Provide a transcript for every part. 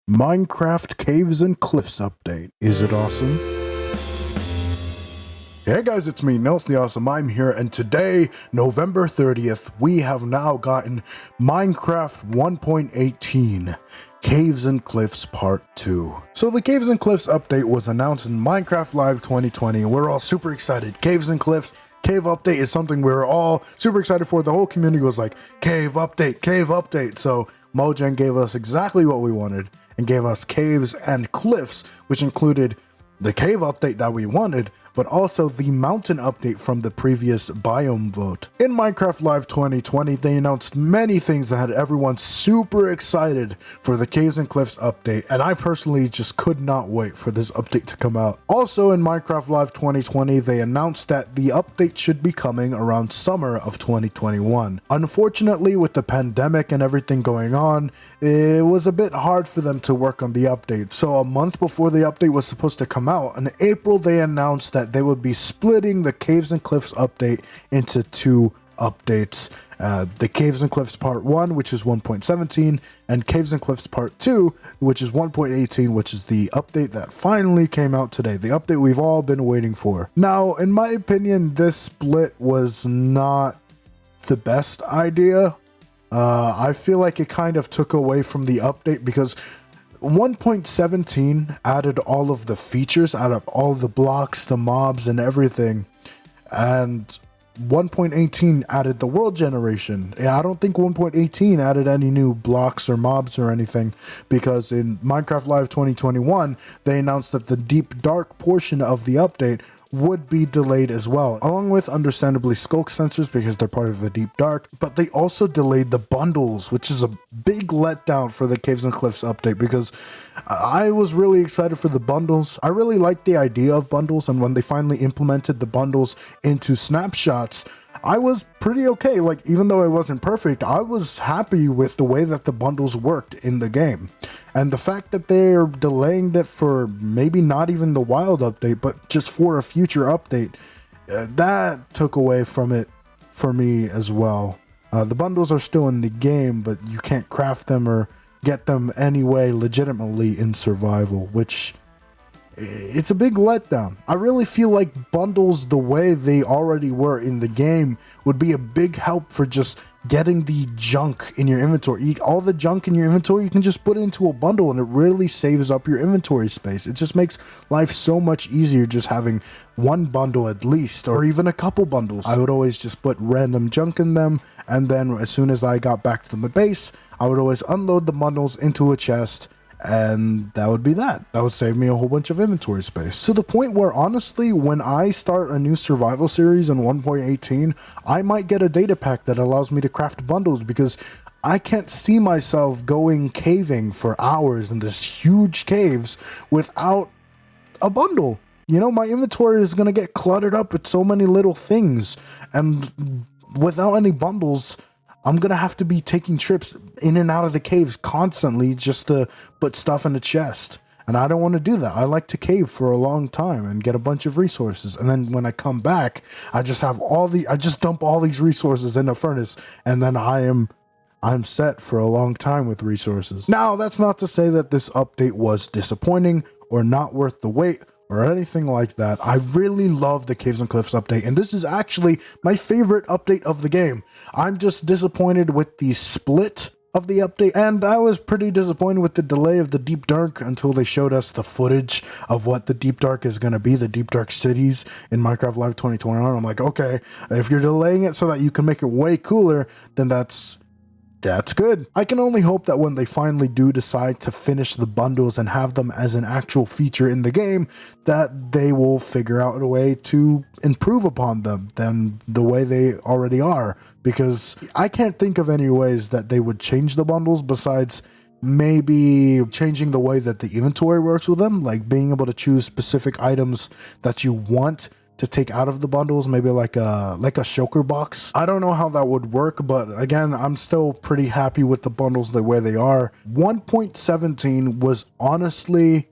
Minecraft Caves and Cliffs update. Is it awesome? Hey guys, it's me, TheAwesome. I'm here, and today, November 30th, we have now gotten Minecraft 1.18 Caves and Cliffs Part 2. So the Caves and Cliffs update was announced in Minecraft Live 2020, and we're all super excited. Caves and Cliffs Cave update is something we were all super excited for. The whole community was like, cave update, cave update. So Mojang gave us exactly what we wanted and gave us Caves and Cliffs, which included the cave update that we wanted, but also the mountain update from the previous biome vote. In Minecraft Live 2020, they announced many things that had everyone super excited for the Caves and Cliffs update, and I personally just could not wait for this update to come out. Also in Minecraft Live 2020, they announced that the update should be coming around summer of 2021. Unfortunately, with the pandemic and everything going on, it was a bit hard for them to work on the update. So a month before the update was supposed to come out, in April they announced that they would be splitting the Caves and Cliffs update into two updates. The Caves and Cliffs Part 1, which is 1.17, and Caves and Cliffs Part 2, which is 1.18, which is the update that finally came out today, the update we've all been waiting for. Now, in my opinion, this split was not the best idea. I feel like it kind of took away from the update because 1.17 added all of the features out of all the blocks, the mobs, and everything, and 1.18 added the world generation. I don't think 1.18 added any new blocks or mobs or anything, because in Minecraft Live 2021 they announced that the deep dark portion of the update would be delayed as well, along with understandably skulk sensors because they're part of the deep dark, but they also delayed the bundles, which is a big letdown for the Caves and Cliffs update because I was really excited for the bundles. I really liked the idea of bundles, and when they finally implemented the bundles into snapshots, I was pretty okay. Like, even though it wasn't perfect, I was happy with the way that the bundles worked in the game. And the fact that they're delaying that for maybe not even the wild update, but just for a future update, that took away from it for me as well. The bundles are still in the game, but you can't craft them or get them anyway legitimately in survival, which it's a big letdown. I really feel like bundles the way they already were in the game would be a big help for just getting the junk in your inventory. All the junk in your inventory, you can just put it into a bundle and it really saves up your inventory space. It just makes life so much easier just having one bundle at least, or even a couple bundles. I would always just put random junk in them, and then as soon as I got back to my base, I would always unload the bundles into a chest, and that would be that. That would save me a whole bunch of inventory space. To the point where, honestly, when I start a new survival series in 1.18, I might get a data pack that allows me to craft bundles, because I can't see myself going caving for hours in this huge caves without a bundle. You know, my inventory is going to get cluttered up with so many little things, and without any bundles, I'm going to have to be taking trips in and out of the caves constantly just to put stuff in the chest. And I don't want to do that. I like to cave for a long time and get a bunch of resources. And then when I come back, I just dump all these resources in a furnace, and then I'm set for a long time with resources. Now, that's not to say that this update was disappointing or not worth the wait or anything like that. I really love the Caves and Cliffs update, and this is actually my favorite update of the game. I'm just disappointed with the split of the update, and I was pretty disappointed with the delay of the Deep Dark until they showed us the footage of what the Deep Dark is going to be, the Deep Dark cities in Minecraft Live 2021. I'm like, okay, if you're delaying it so that you can make it way cooler, then that's good. I can only hope that when they finally do decide to finish the bundles and have them as an actual feature in the game, that they will figure out a way to improve upon them than the way they already are, because I can't think of any ways that they would change the bundles besides maybe changing the way that the inventory works with them, like being able to choose specific items that you want to take out of the bundles, maybe like a shulker box. I don't know how that would work, but again, I'm still pretty happy with the bundles the way they are. 1.17 was honestly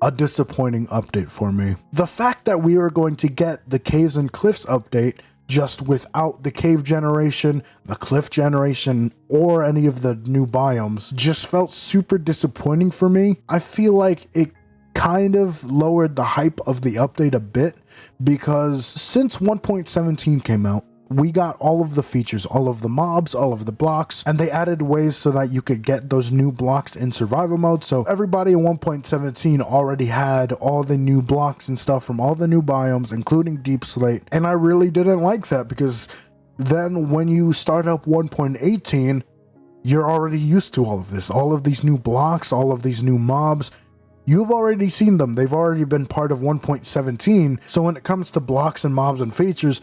a disappointing update for me. The fact that we are going to get the Caves and Cliffs update just without the cave generation, the cliff generation, or any of the new biomes, just felt super disappointing for me. I feel like it kind of lowered the hype of the update a bit, because since 1.17 came out, we got all of the features, all of the mobs, all of the blocks, and they added ways so that you could get those new blocks in survival mode. So everybody in 1.17 already had all the new blocks and stuff from all the new biomes, including Deep Slate. And I really didn't like that, because then when you start up 1.18, you're already used to all of this, all of these new blocks, all of these new mobs. You've already seen them. They've already been part of 1.17. So when it comes to blocks and mobs and features,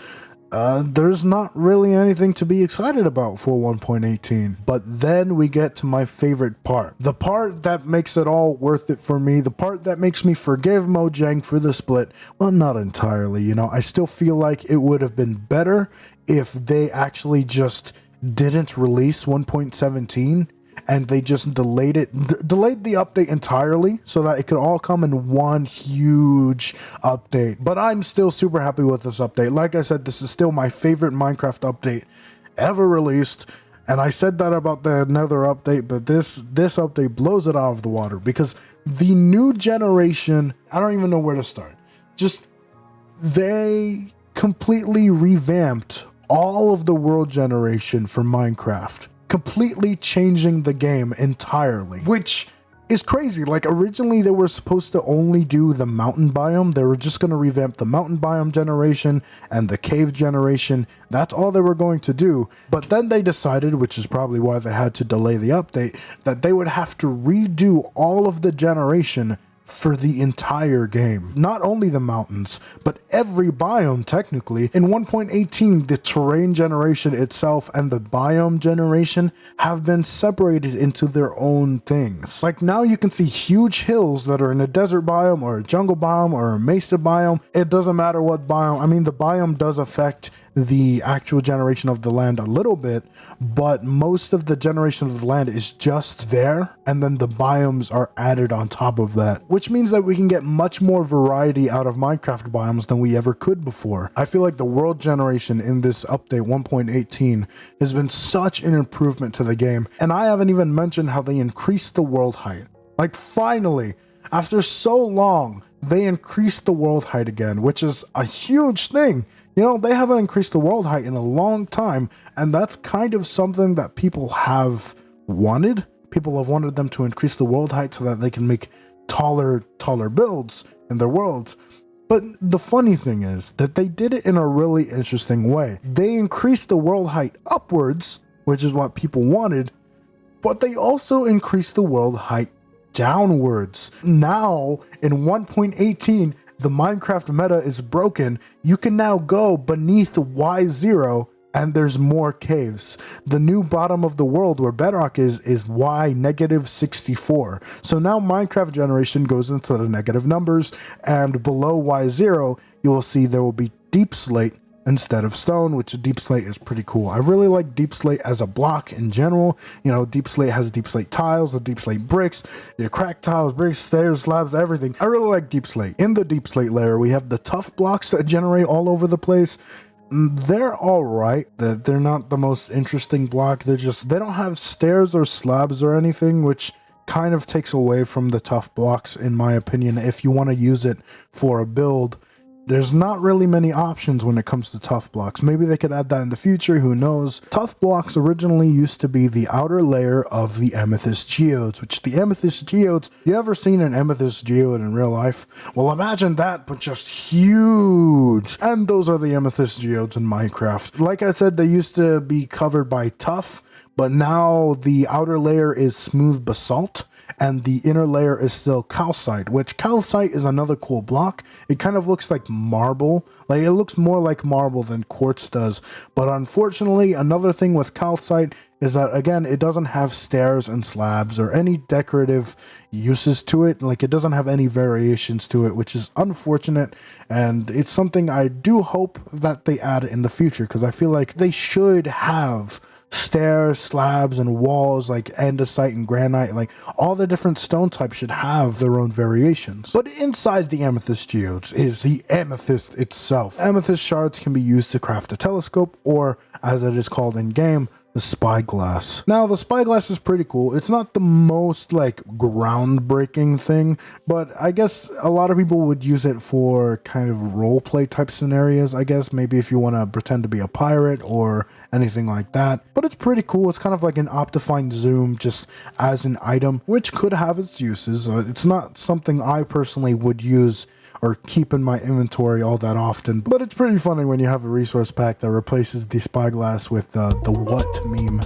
there's not really anything to be excited about for 1.18. But then we get to my favorite part. The part that makes it all worth it for me. The part that makes me forgive Mojang for the split. Well, not entirely, you know. I still feel like it would have been better if they actually just didn't release 1.17 and they just delayed the update entirely so that it could all come in one huge update. But I'm still super happy with this update. Like I said, this is still my favorite Minecraft update ever released. And I said that about the Nether update, but this update blows it out of the water, because the new generation, I don't even know where to start. Just, they completely revamped all of the world generation for Minecraft, completely changing the game entirely, which is crazy. Like, originally they were supposed to only do the mountain biome. They were just going to revamp the mountain biome generation and the cave generation. That's all they were going to do. But then they decided, which is probably why they had to delay the update, that they would have to redo all of the generation for the entire game. Not only the mountains, but every biome technically. In 1.18, the terrain generation itself and the biome generation have been separated into their own things. Like, now you can see huge hills that are in a desert biome or a jungle biome or a mesa biome. It doesn't matter what biome. I mean, the biome does affect the actual generation of the land a little bit, but most of the generation of the land is just there, and then the biomes are added on top of that, which means that we can get much more variety out of Minecraft biomes than we ever could before. I feel like the world generation in this update 1.18 has been such an improvement to the game, and I haven't even mentioned how they increased the world height. Like, finally, after so long, they increased the world height again, which is a huge thing. You know, they haven't increased the world height in a long time, and that's kind of something that people have wanted. People have wanted them to increase the world height so that they can make taller builds in their worlds. But the funny thing is that they did it in a really interesting way. They increased the world height upwards, which is what people wanted, but they also increased the world height downwards. Now, in 1.18, the Minecraft meta is broken. You can now go beneath Y0 and there's more caves. The new bottom of the world where Bedrock is Y -64. So now Minecraft generation goes into the negative numbers, and below Y0, you will see there will be Deep Slate instead of stone, which Deep Slate is pretty cool. I really like Deep Slate as a block in general. You know, Deep Slate has Deep Slate tiles, the Deep Slate bricks, your cracked tiles, bricks, stairs, slabs, everything. I really like Deep Slate. In the Deep Slate layer, we have the tough blocks that generate all over the place. They're all right. They're not the most interesting block. They don't have stairs or slabs or anything, which kind of takes away from the tough blocks, in my opinion. If you want to use it for a build, there's not really many options when it comes to tough blocks. Maybe they could add that in the future, who knows. Tough blocks originally used to be the outer layer of the amethyst geodes, which the amethyst geodes, you ever seen an amethyst geode in real life? Well, imagine that, but just huge. And those are the amethyst geodes in Minecraft. Like I said, they used to be covered by tough, but now the outer layer is smooth basalt, and the inner layer is still calcite, which calcite is another cool block. It kind of looks like marble. Like, it looks more like marble than quartz does. But unfortunately, another thing with calcite is that, again, it doesn't have stairs and slabs or any decorative uses to it. Like, it doesn't have any variations to it, which is unfortunate, and it's something I do hope that they add in the future, because I feel like they should have stairs, slabs, and walls like andesite and granite. Like, all the different stone types should have their own variations. But inside the amethyst geodes is the amethyst itself. Amethyst shards can be used to craft a telescope, or as it is called in game, the spyglass. Now, the spyglass is pretty cool. It's not the most like groundbreaking thing, but I guess a lot of people would use it for kind of roleplay type scenarios, I guess. Maybe if you want to pretend to be a pirate or anything like that. But it's pretty cool. It's kind of like an optified zoom just as an item, which could have its uses. It's not something I personally would use or keep in my inventory all that often, but it's pretty funny when you have a resource pack that replaces the spyglass with the what meme.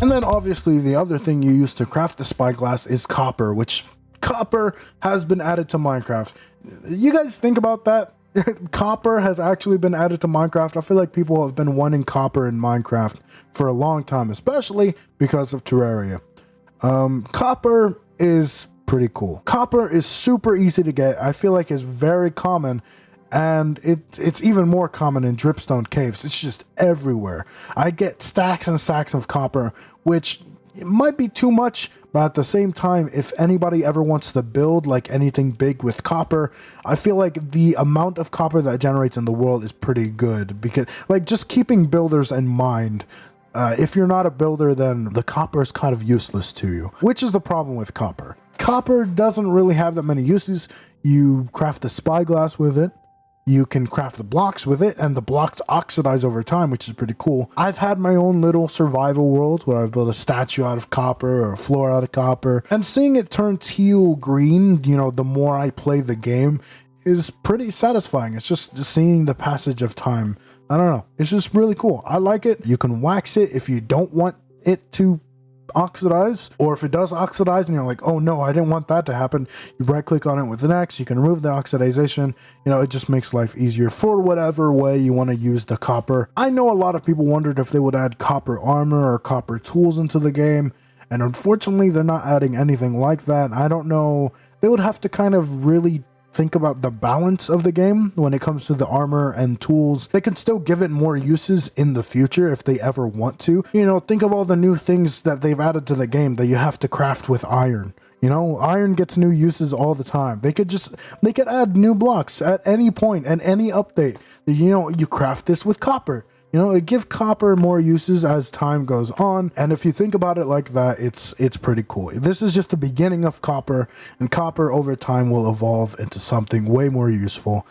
And then obviously the other thing you use to craft the spyglass is copper, which copper has been added to Minecraft. You guys think about that? Copper has actually been added to Minecraft. I feel like people have been wanting copper in Minecraft for a long time, especially because of Terraria. Copper is pretty cool. Copper is super easy to get. I feel like it's very common, and it's even more common in dripstone caves. It's just everywhere. I get stacks and stacks of copper, which it might be too much, but at the same time, if anybody ever wants to build like anything big with copper, I feel like the amount of copper that generates in the world is pretty good, because like just keeping builders in mind. If you're not a builder, then the copper is kind of useless to you, which is the problem with copper. Copper doesn't really have that many uses. You craft the spyglass with it. You can craft the blocks with it, and the blocks oxidize over time, which is pretty cool. I've had my own little survival world where I've built a statue out of copper or a floor out of copper, and seeing it turn teal green, you know, the more I play the game is pretty satisfying. It's just seeing the passage of time. I don't know. It's just really cool. I like it. You can wax it if you don't want it to oxidize, or if it does oxidize and you're like, oh no, I didn't want that to happen, you right click on it with an X, you can remove the oxidization. You know, it just makes life easier for whatever way you want to use the copper. I know a lot of people wondered if they would add copper armor or copper tools into the game, and unfortunately they're not adding anything like that. I don't know, they would have to kind of really think about the balance of the game when it comes to the armor and tools. They can still give it more uses in the future if they ever want to. You know, think of all the new things that they've added to the game that you have to craft with iron. You know, iron gets new uses all the time. They could add new blocks at any point and any update. You know, you craft this with copper. You know, it gives copper more uses as time goes on, and if you think about it like that, it's pretty cool. This is just the beginning of copper, and copper over time will evolve into something way more useful,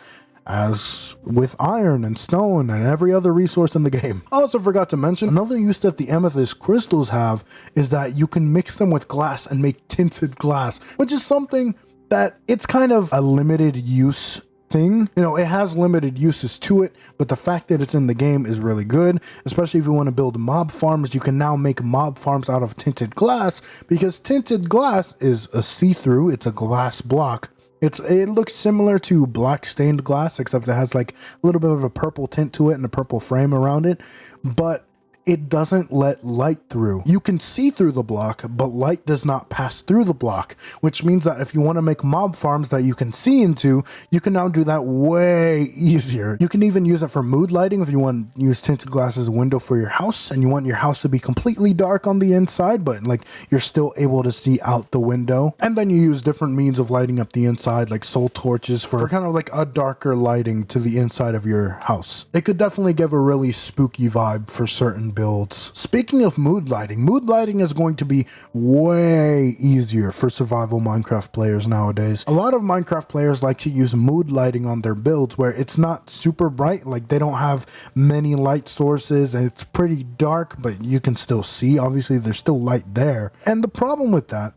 as with iron and stone and every other resource in the game. I also forgot to mention, another use that the amethyst crystals have is that you can mix them with glass and make tinted glass, which is something that it's kind of a limited use thing. You know, it has limited uses to it, but the fact that it's in the game is really good, especially if you want to build mob farms. You can now make mob farms out of tinted glass, because tinted glass is a see-through, it's a glass block. It looks similar to black stained glass, except it has like a little bit of a purple tint to it and a purple frame around it, but it doesn't let light through. You can see through the block, but light does not pass through the block, which means that if you want to make mob farms that you can see into, you can now do that way easier. You can even use it for mood lighting if you want to use tinted glass as a window for your house and you want your house to be completely dark on the inside, but like you're still able to see out the window. And then you use different means of lighting up the inside, like soul torches for kind of like a darker lighting to the inside of your house. It could definitely give a really spooky vibe for certain builds. Speaking of mood lighting is going to be way easier for survival Minecraft players nowadays. A lot of Minecraft players like to use mood lighting on their builds where it's not super bright, like they don't have many light sources and it's pretty dark, but you can still see. Obviously there's still light there. And the problem with that,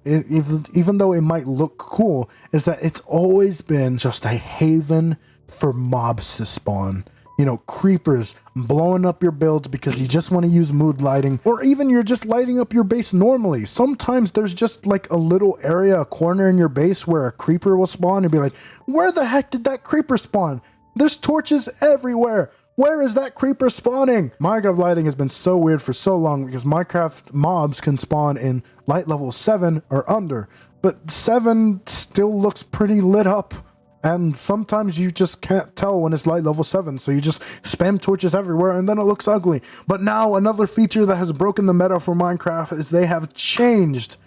even though it might look cool, is that it's always been just a haven for mobs to spawn. You know, creepers blowing up your builds because you just want to use mood lighting, or even you're just lighting up your base normally. Sometimes there's just like a little area, a corner in your base where a creeper will spawn and be like, where the heck did that creeper spawn? There's torches everywhere. Where is that creeper spawning? Minecraft lighting has been so weird for so long because Minecraft mobs can spawn in light level 7 or under, but 7 still looks pretty lit up. And sometimes you just can't tell when it's light level 7, so you just spam torches everywhere and then it looks ugly. But now another feature that has broken the meta for Minecraft is they have changed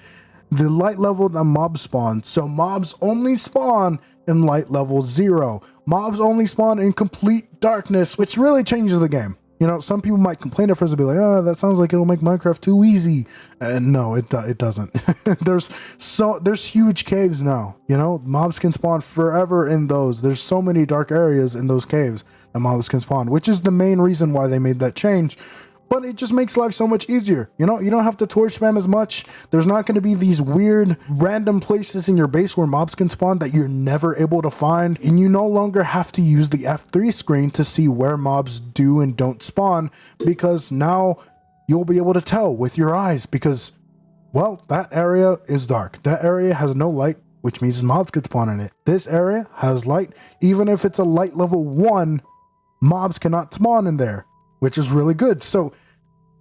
the light level that mobs spawn. So mobs only spawn in light level 0. Mobs only spawn in complete darkness, which really changes the game. You know, some people might complain at first and be like, oh, that sounds like it'll make Minecraft too easy. And no, it doesn't. There's huge caves now. You know, mobs can spawn forever in those. There's so many dark areas in those caves that mobs can spawn, which is the main reason why they made that change. But it just makes life so much easier. You know, you don't have to torch spam as much. There's not going to be these weird random places in your base where mobs can spawn that you're never able to find. And you no longer have to use the F3 screen to see where mobs do and don't spawn, because now you'll be able to tell with your eyes because, well, that area is dark. That area has no light, which means mobs could spawn in it. This area has light. Even if it's a light level 1, mobs cannot spawn in there, which is really good. So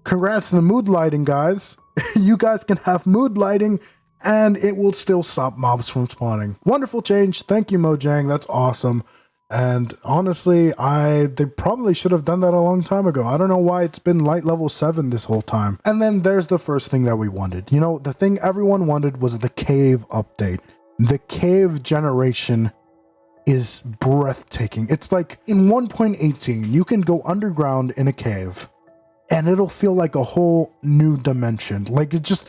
congrats to the mood lighting, guys. You guys can have mood lighting and it will still stop mobs from spawning. Wonderful change. Thank you, Mojang. That's awesome. And honestly, they probably should have done that a long time ago. I don't know why it's been light level 7 this whole time. And then there's the first thing that we wanted. You know, the thing everyone wanted was the cave update. The cave generation is breathtaking. It's like in 1.18, you can go underground in a cave and it'll feel like a whole new dimension. Like it just,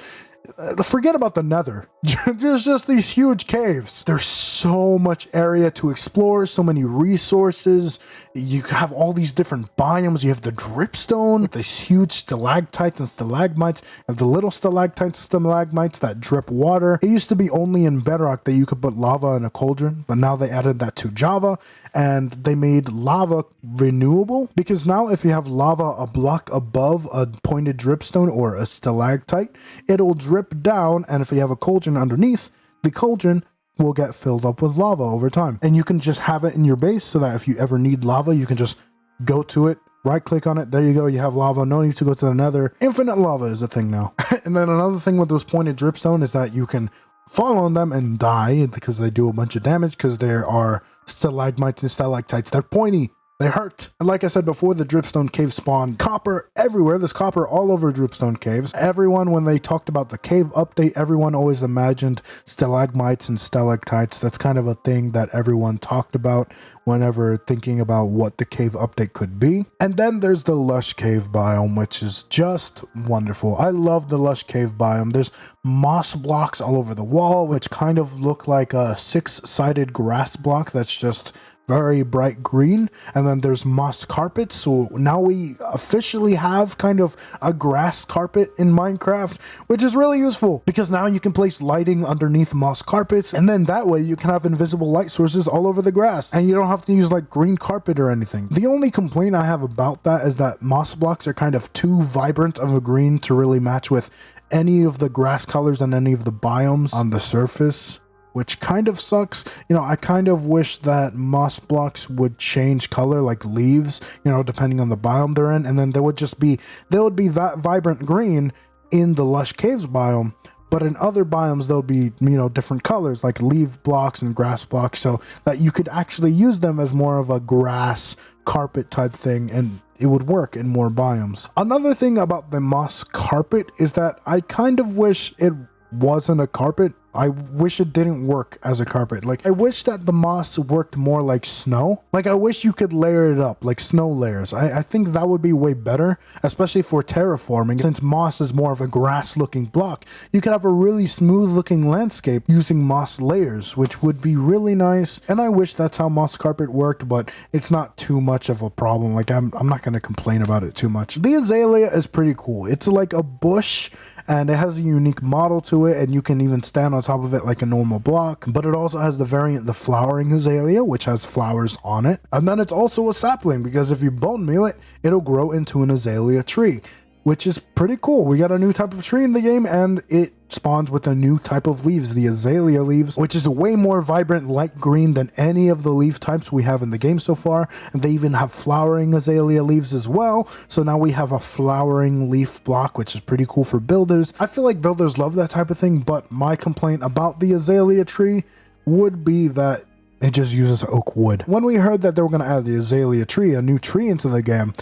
forget about the nether. There's just these huge caves. There's so much area to explore, so many resources. You have all these different biomes. You have the dripstone with these huge stalactites and stalagmites. You have the little stalactites and stalagmites that drip water. It used to be only in Bedrock that you could put lava in a cauldron, but now they added that to Java and they made lava renewable, because now if you have lava a block above a pointed dripstone or a stalactite, it'll drip down, and if you have a cauldron underneath, the cauldron will get filled up with lava over time. And you can just have it in your base so that if you ever need lava, you can just go to it, right click on it, there you go, you have lava, no need to go to the nether. Infinite lava is a thing now. And then another thing with those pointed dripstone is that you can fall on them and die because they do a bunch of damage, because there are stalagmites and stalactites. They're pointy. They hurt. And like I said before, the dripstone cave spawn copper everywhere. There's copper all over dripstone caves. Everyone, when they talked about the cave update, everyone always imagined stalagmites and stalactites. That's kind of a thing that everyone talked about whenever thinking about what the cave update could be. And then there's the lush cave biome, which is just wonderful. I love the lush cave biome. There's moss blocks all over the wall, which kind of look like a 6-sided grass block that's just very bright green. And then there's moss carpets. So now we officially have kind of a grass carpet in Minecraft, which is really useful because now you can place lighting underneath moss carpets, and then that way you can have invisible light sources all over the grass and you don't have to use like green carpet or anything. The only complaint I have about that is that moss blocks are kind of too vibrant of a green to really match with any of the grass colors and any of the biomes on the surface, which kind of sucks. You know, I kind of wish that moss blocks would change color like leaves, you know, depending on the biome they're in, and then there would be that vibrant green in the lush caves biome, but in other biomes there'll be, you know, different colors like leaf blocks and grass blocks, so that you could actually use them as more of a grass carpet type thing, and it would work in more biomes. Another thing about the moss carpet is that I kind of wish it wasn't a carpet. I wish it didn't work as a carpet. Like, I wish that the moss worked more like snow. Like, I wish you could layer it up like snow layers. I think that would be way better, especially for terraforming. Since moss is more of a grass looking block, you could have a really smooth looking landscape using moss layers, which would be really nice. And I wish that's how moss carpet worked, but it's not too much of a problem. Like, I'm not going to complain about it too much. The Azalea is pretty cool. It's like a bush and it has a unique model to it, and you can even stand on top of it like a normal block. But it also has the variant, the flowering Azalea, which has flowers on it. And then it's also a sapling, because if you bone meal it, it'll grow into an Azalea tree. which is pretty cool. We got a new type of tree in the game, and it spawns with a new type of leaves, the Azalea leaves, which is way more vibrant light green than any of the leaf types we have in the game so far. And they even have flowering Azalea leaves as well. So now we have a flowering leaf block, which is pretty cool for builders. I feel like builders love that type of thing, but my complaint about the Azalea tree would be that it just uses oak wood. When we heard that they were going to add the Azalea tree, a new tree into the game,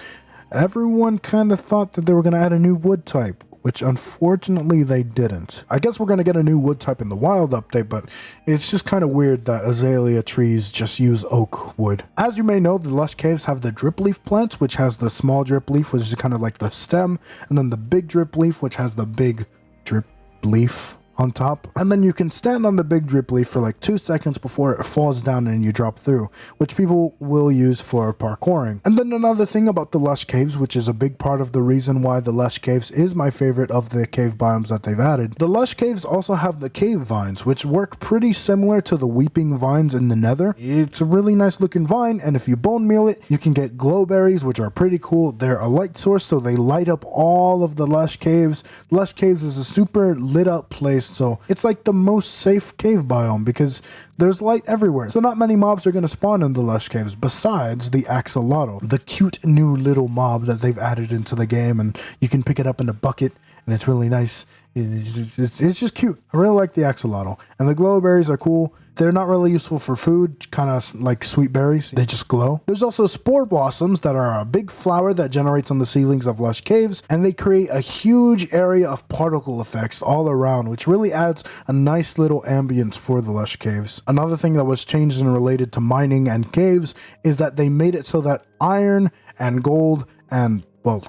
everyone kind of thought that they were going to add a new wood type, which unfortunately they didn't. I guess we're going to get a new wood type in the wild update, but it's just kind of weird that Azalea trees just use oak wood. As you may know, the lush caves have the drip leaf plants, which has the small drip leaf, which is kind of like the stem, and then the big drip leaf, which has the big drip leaf on top. And then you can stand on the big drip leaf for like 2 seconds before it falls down and you drop through, which people will use for parkouring. And then another thing about the lush caves, which is a big part of the reason why the lush caves is my favorite of the cave biomes that they've added. The lush caves also have the cave vines, which work pretty similar to the weeping vines in the nether. It's a really nice looking vine, and if you bone meal it, you can get glow berries, which are pretty cool. They're a light source, so they light up all of the lush caves. Lush caves is a super lit up place, so it's like the most safe cave biome because there's light everywhere. So not many mobs are going to spawn in the lush caves besides the axolotl, the cute new little mob that they've added into the game, and you can pick it up in a bucket and it's really nice. It's just cute. I really like the axolotl, and the glow berries are cool. They're not really useful for food, kind of like sweet berries. They just glow. There's also spore blossoms that are a big flower that generates on the ceilings of lush caves, and they create a huge area of particle effects all around, which really adds a nice little ambience for the lush caves. Another thing that was changed and related to mining and caves is that they made it so that iron and gold and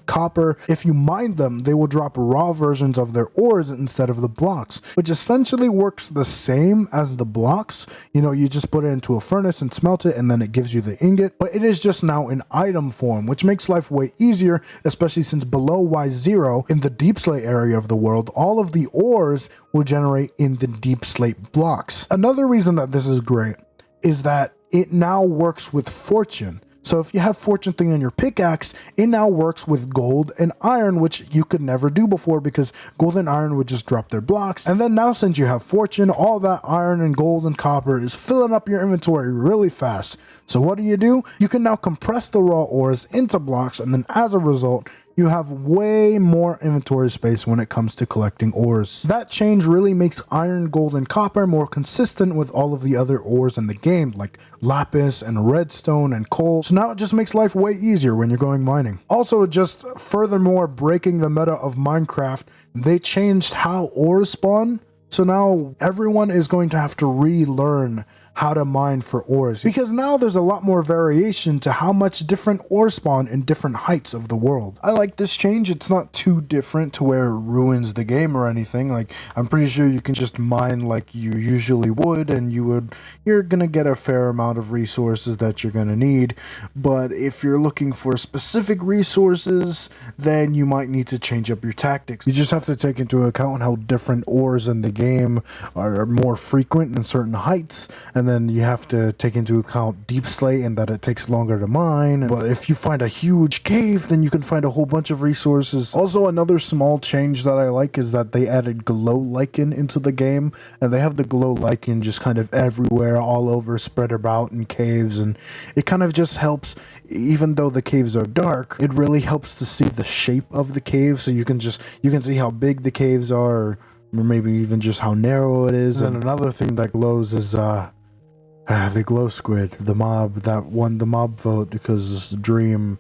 copper, if you mine them, they will drop raw versions of their ores instead of the blocks, which essentially works the same as the blocks. You know, you just put it into a furnace and smelt it, and then it gives you the ingot, but it is just now in item form, which makes life way easier, especially since below Y0 in the deep slate area of the world, all of the ores will generate in the deep slate blocks. Another reason that this is great is that it now works with fortune. So if you have fortune thing on your pickaxe, it now works with gold and iron, which you could never do before because gold and iron would just drop their blocks. And then now since you have fortune, all that iron and gold and copper is filling up your inventory really fast. So what do? You can now compress the raw ores into blocks, and then as a result, you have way more inventory space when it comes to collecting ores. That change really makes iron, gold, and copper more consistent with all of the other ores in the game, like lapis and redstone and coal. So now it just makes life way easier when you're going mining. Also, just furthermore breaking the meta of Minecraft, they changed how ores spawn. So now everyone is going to have to relearn how to mine for ores, because now there's a lot more variation to how much different ores spawn in different heights of the world. I like this change. It's not too different to where it ruins the game or anything. Like, I'm pretty sure you can just mine like you usually would, and you're gonna get a fair amount of resources that you're gonna need. But if you're looking for specific resources, then you might need to change up your tactics. You just have to take into account how different ores in the game are more frequent in certain heights, and then you have to take into account deep slate and that it takes longer to mine. But if you find a huge cave, then you can find a whole bunch of resources. Also, another small change that I like is that they added glow lichen into the game, and they have the glow lichen just kind of everywhere, all over, spread about in caves, and it kind of just helps. Even though the caves are dark, it really helps to see the shape of the cave, so you can see how big the caves are, or maybe even just how narrow it is. And another thing that glows is the glow squid, the mob that won the mob vote because Dream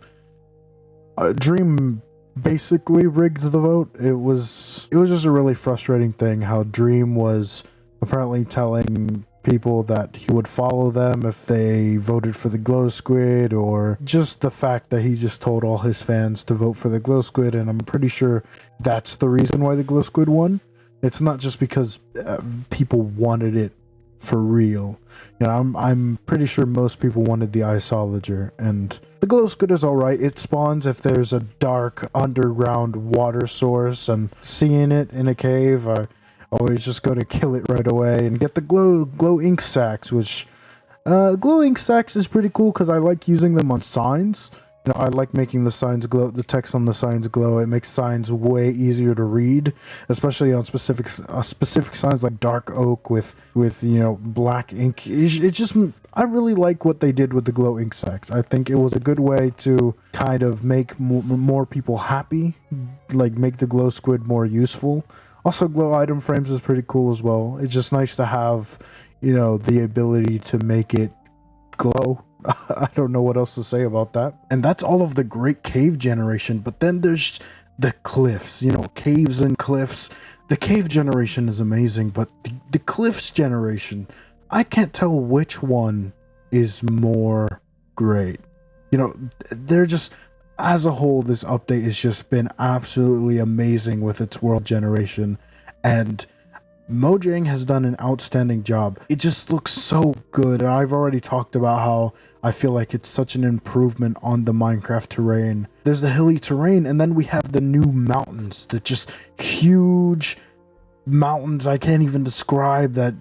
basically rigged the vote. It was just a really frustrating thing how Dream was apparently telling people that he would follow them if they voted for the glow squid, or just the fact that he just told all his fans to vote for the glow squid, and I'm pretty sure that's the reason why the glow squid won. It's not just because people wanted it for real. You know, I'm pretty sure most people wanted the isologer, and the glow squid is alright. It spawns if there's a dark underground water source, and seeing it in a cave, I always just go to kill it right away and get the glow ink sacks, which glow ink sacks is pretty cool because I like using them on signs. You know, I like making the signs glow, the text on the signs glow. It makes signs way easier to read, especially on specific signs like dark oak with you know, black ink. It just, I really like what they did with the glow ink sacks. I think it was a good way to kind of make more people happy, like make the glow squid more useful. Also, glow item frames is pretty cool as well. It's just nice to have, you know, the ability to make it glow. I don't know what else to say about that. And that's all of the great cave generation. But then there's the cliffs, you know, caves and cliffs. The cave generation is amazing, but the cliffs generation, I can't tell which one is more great. You know, they're just, as a whole, this update has just been absolutely amazing with its world generation. And Mojang has done an outstanding job. It just looks so good. I've already talked about how I feel like it's such an improvement on the Minecraft terrain. There's the hilly terrain, and then we have the new mountains. The just huge mountains I can't even describe. That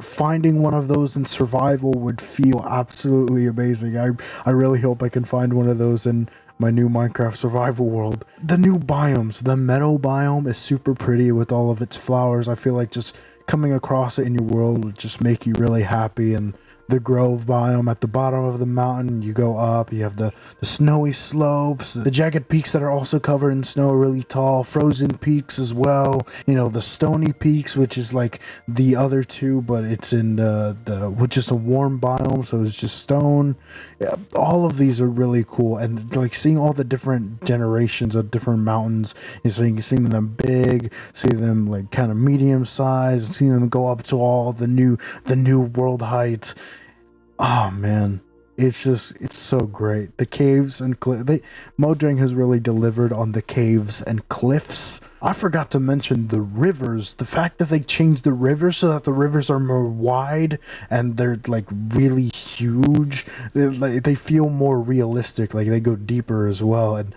finding one of those in survival would feel absolutely amazing. I really hope I can find one of those in my new Minecraft survival world. The new biomes, the meadow biome is super pretty with all of its flowers. I feel like just coming across it in your world would just make you really happy. And the grove biome at the bottom of the mountain, you go up, you have the snowy slopes, the jagged peaks that are also covered in snow, really tall, frozen peaks as well, you know, the stony peaks, which is like the other two, but it's in which is a warm biome, so it's just stone. Yeah, all of these are really cool, and like seeing all the different generations of different mountains, so you can see them big, see them like kind of medium size, see them go up to all the new world heights. Oh man, it's so great. The caves and Mojang has really delivered on the caves and cliffs. I forgot to mention the rivers. The fact that they changed the rivers so that the rivers are more wide and they're like really huge. They feel more realistic. Like they go deeper as well. And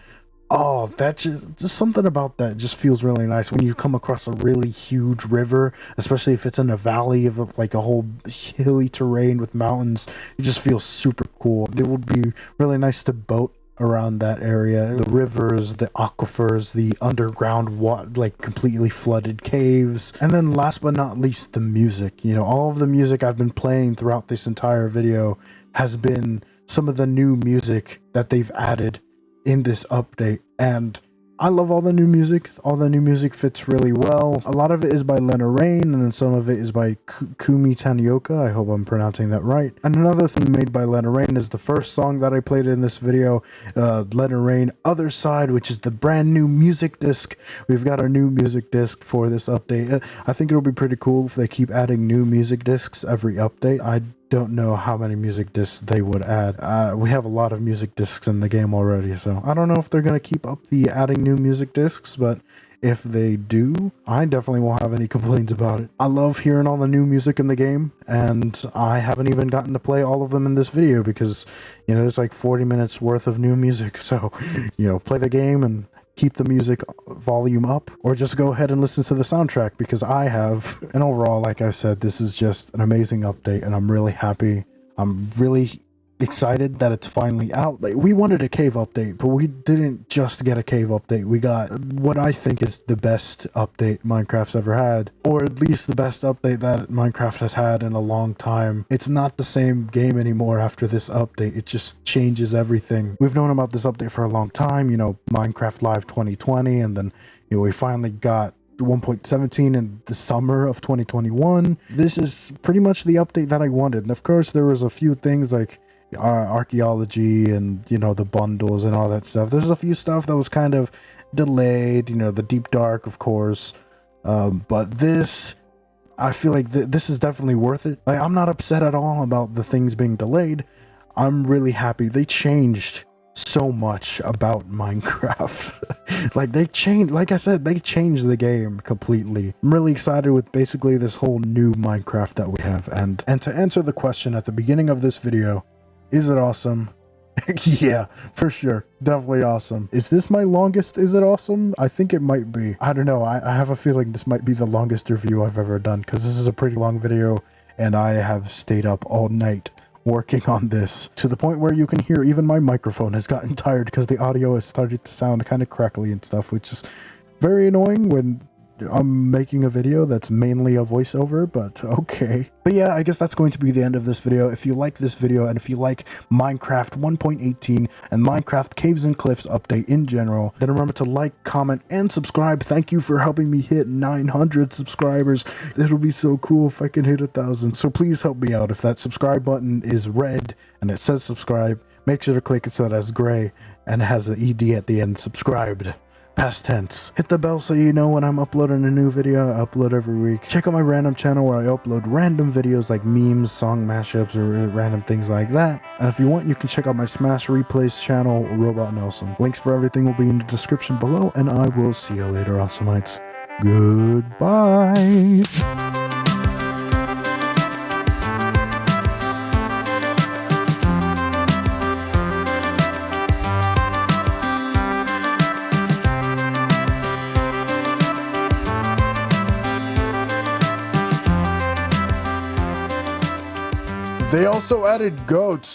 oh, that's just something about that just feels really nice when you come across a really huge river, especially if it's in a valley of like a whole hilly terrain with mountains. It just feels super cool. It would be really nice to boat around that area. The rivers, the aquifers, the underground like completely flooded caves. And then last but not least, the music. You know, all of the music I've been playing throughout this entire video has been some of the new music that they've added in this update, and I love all the new music. All the new music fits really well. A lot of it is by Lena Rain, and then some of it is by Kumi Tanioka. I hope I'm pronouncing that right. And another thing made by Lena Rain is the first song that I played in this video, Lena Rain Other Side, which is the brand new music disc. We've got a new music disc for this update. I think it'll be pretty cool if they keep adding new music discs every update. I don't know how many music discs they would add. We have a lot of music discs in the game already, so I don't know if they're going to keep up the adding new music discs, but if they do, I definitely won't have any complaints about it. I love hearing all the new music in the game, and I haven't even gotten to play all of them in this video because, you know, there's like 40 minutes worth of new music, so, you know, play the game and keep the music volume up, or just go ahead and listen to the soundtrack because I have. And overall, like I said, this is just an amazing update, and I'm really happy. I'm really excited that it's finally out. Like, we wanted a cave update, but we didn't just get a cave update. We got what I think is the best update Minecraft's ever had, or at least the best update that Minecraft has had in a long time. It's not the same game anymore after this update. It just changes everything. We've known about this update for a long time, you know, Minecraft Live 2020, and then, you know, we finally got 1.17 in the summer of 2021. This is pretty much the update that I wanted. And of course, there was a few things like archaeology and, you know, the bundles and all that stuff. There's a few stuff that was kind of delayed, you know, the deep dark, of course. But this, I feel like this is definitely worth it. Like, I'm not upset at all about the things being delayed. I'm really happy. They changed so much about Minecraft. Like, they changed, like I said, they changed the game completely. I'm really excited with basically this whole new Minecraft that we have. And to answer the question at the beginning of this video, is it awesome? Yeah, for sure. Definitely awesome. Is this my longest Is It Awesome? I think it might be. I don't know. I have a feeling this might be the longest review I've ever done because this is a pretty long video and I have stayed up all night working on this, to the point where you can hear even my microphone has gotten tired because the audio has started to sound kind of crackly and stuff, which is very annoying when I'm making a video that's mainly a voiceover, but okay. But yeah, I guess that's going to be the end of this video. If you like this video, and if you like Minecraft 1.18 and Minecraft Caves and Cliffs update in general, then remember to like, comment, and subscribe. Thank you for helping me hit 900 subscribers. It'll be so cool if I can hit 1,000. So please help me out. If that subscribe button is red and it says subscribe, make sure to click it so that's gray and it has an ED at the end. Subscribed. Past tense. Hit the bell so you know when I'm uploading a new video. I upload every week. Check out my random channel where I upload random videos like memes, song mashups, or random things like that. And if you want, you can check out my Smash Replays channel, Robot Nelson. Links for everything will be in the description below, and I will see you later, Awesomeites. Goodbye. They also added goats.